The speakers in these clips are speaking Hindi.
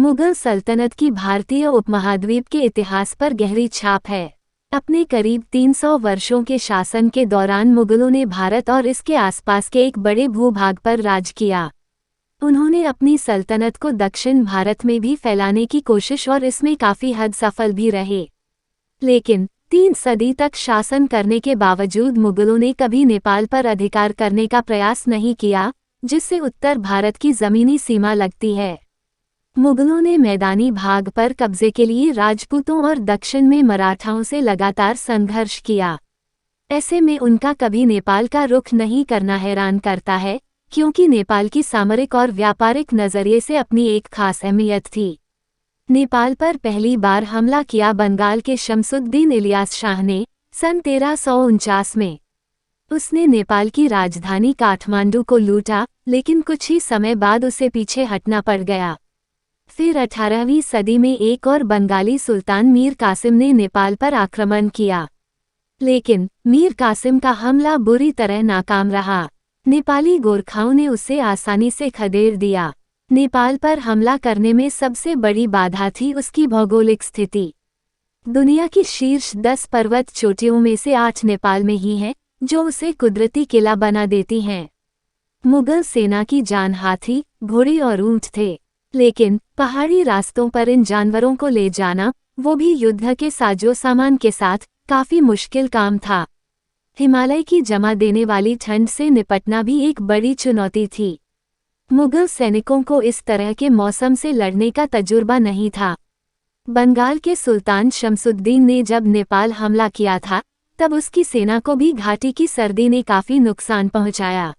मुगल सल्तनत की भारतीय उपमहाद्वीप के इतिहास पर गहरी छाप है। अपने करीब 300 वर्षों के शासन के दौरान मुगलों ने भारत और इसके आसपास के एक बड़े भूभाग पर राज किया। उन्होंने अपनी सल्तनत को दक्षिण भारत में भी फैलाने की कोशिश और इसमें काफ़ी हद सफल भी रहे। लेकिन 3 सदी तक शासन करने के बावजूद मुगलों ने कभी नेपाल पर अधिकार करने का प्रयास नहीं किया, जिससे उत्तर भारत की ज़मीनी सीमा लगती है। मुगलों ने मैदानी भाग पर कब्जे के लिए राजपूतों और दक्षिण में मराठाओं से लगातार संघर्ष किया। ऐसे में उनका कभी नेपाल का रुख नहीं करना हैरान करता है, क्योंकि नेपाल की सामरिक और व्यापारिक नज़रिए से अपनी एक खास अहमियत थी। नेपाल पर पहली बार हमला किया बंगाल के शमसुद्दीन इलियास शाह ने सन 1349 में। उसने नेपाल की राजधानी काठमांडू को लूटा, लेकिन कुछ ही समय बाद उसे पीछे हटना पड़ गया। फिर 18वीं सदी में एक और बंगाली सुल्तान मीर कासिम ने नेपाल पर आक्रमण किया, लेकिन मीर कासिम का हमला बुरी तरह नाकाम रहा। नेपाली गोरखाओं ने उसे आसानी से खदेड़ दिया। नेपाल पर हमला करने में सबसे बड़ी बाधा थी उसकी भौगोलिक स्थिति। दुनिया की शीर्ष 10 पर्वत चोटियों में से 8 नेपाल में ही हैं, जो उसे कुदरती किला बना देती हैं। मुगल सेना की जान हाथी, घोड़े और ऊंट थे, लेकिन पहाड़ी रास्तों पर इन जानवरों को ले जाना, वो भी युद्ध के साजो सामान के साथ, काफ़ी मुश्किल काम था। हिमालय की जमा देने वाली ठंड से निपटना भी एक बड़ी चुनौती थी। मुगल सैनिकों को इस तरह के मौसम से लड़ने का तजुर्बा नहीं था। बंगाल के सुल्तान शमसुद्दीन ने जब नेपाल हमला किया था, तब उसकी सेना को भी घाटी की सर्दी ने काफ़ी नुकसान पहुंचाया।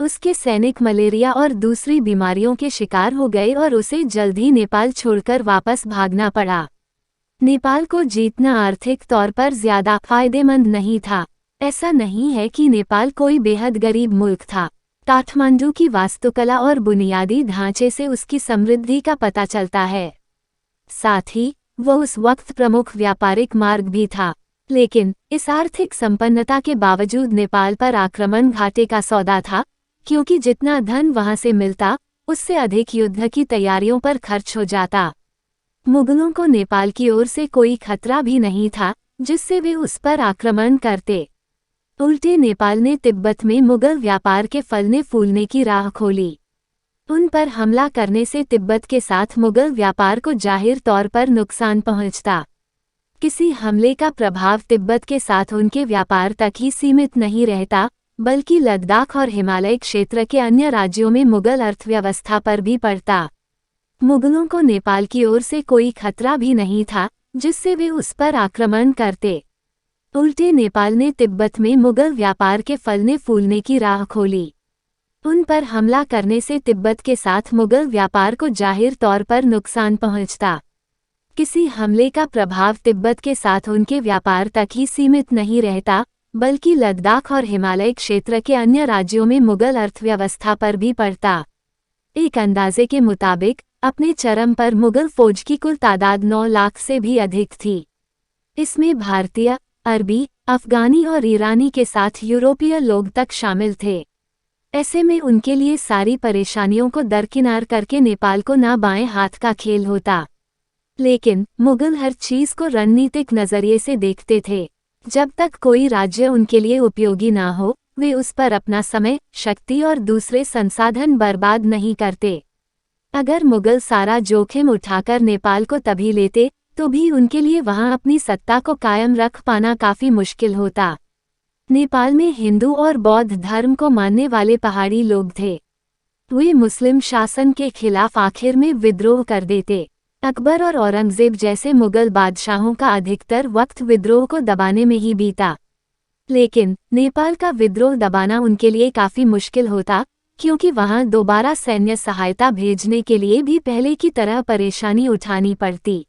उसके सैनिक मलेरिया और दूसरी बीमारियों के शिकार हो गए और उसे जल्द ही नेपाल छोड़कर वापस भागना पड़ा। नेपाल को जीतना आर्थिक तौर पर ज़्यादा फायदेमंद नहीं था। ऐसा नहीं है कि नेपाल कोई बेहद गरीब मुल्क था। काठमांडू की वास्तुकला और बुनियादी ढांचे से उसकी समृद्धि का पता चलता है। साथ ही वो उस वक्त प्रमुख व्यापारिक मार्ग भी था। लेकिन इस आर्थिक संपन्नता के बावजूद नेपाल पर आक्रमण घाटे का सौदा था, क्योंकि जितना धन वहां से मिलता, उससे अधिक युद्ध की तैयारियों पर खर्च हो जाता। मुगलों को नेपाल की ओर से कोई खतरा भी नहीं था, जिससे वे उस पर आक्रमण करते। उल्टे नेपाल ने तिब्बत में मुगल व्यापार के फलने फूलने की राह खोली। उन पर हमला करने से तिब्बत के साथ मुगल व्यापार को जाहिर तौर पर नुकसान पहुंचता। किसी हमले का प्रभाव तिब्बत के साथ उनके व्यापार तक ही सीमित नहीं रहता, बल्कि लद्दाख और हिमालय क्षेत्र के अन्य राज्यों में मुगल अर्थव्यवस्था पर भी पड़ता। मुगलों को नेपाल की ओर से कोई खतरा भी नहीं था, जिससे वे उस पर आक्रमण करते। उल्टे नेपाल ने तिब्बत में मुगल व्यापार के फलने फूलने की राह खोली। उन पर हमला करने से तिब्बत के साथ मुगल व्यापार को जाहिर तौर पर नुकसान पहुंचता। किसी हमले का प्रभाव तिब्बत के साथ उनके व्यापार तक ही सीमित नहीं रहता, बल्कि लद्दाख और हिमालय क्षेत्र के अन्य राज्यों में मुगल अर्थव्यवस्था पर भी पड़ता। एक अंदाजे के मुताबिक अपने चरम पर मुगल फौज की कुल तादाद 9 लाख से भी अधिक थी। इसमें भारतीय, अरबी, अफगानी और ईरानी के साथ यूरोपीय लोग तक शामिल थे। ऐसे में उनके लिए सारी परेशानियों को दरकिनार करके नेपाल को ना बाएं हाथ का खेल होता। लेकिन मुगल हर चीज़ को रणनीतिक नज़रिए से देखते थे। जब तक कोई राज्य उनके लिए उपयोगी ना हो, वे उस पर अपना समय, शक्ति और दूसरे संसाधन बर्बाद नहीं करते। अगर मुगल सारा जोखिम उठाकर नेपाल को तभी लेते, तो भी उनके लिए वहां अपनी सत्ता को कायम रख पाना काफ़ी मुश्किल होता। नेपाल में हिंदू और बौद्ध धर्म को मानने वाले पहाड़ी लोग थे। वे मुस्लिम शासन के खिलाफ आखिर में विद्रोह कर देते। अकबर और औरंगजेब जैसे मुगल बादशाहों का अधिकतर वक्त विद्रोह को दबाने में ही बीता। लेकिन नेपाल का विद्रोह दबाना उनके लिए काफ़ी मुश्किल होता, क्योंकि वहां दोबारा सैन्य सहायता भेजने के लिए भी पहले की तरह परेशानी उठानी पड़ती।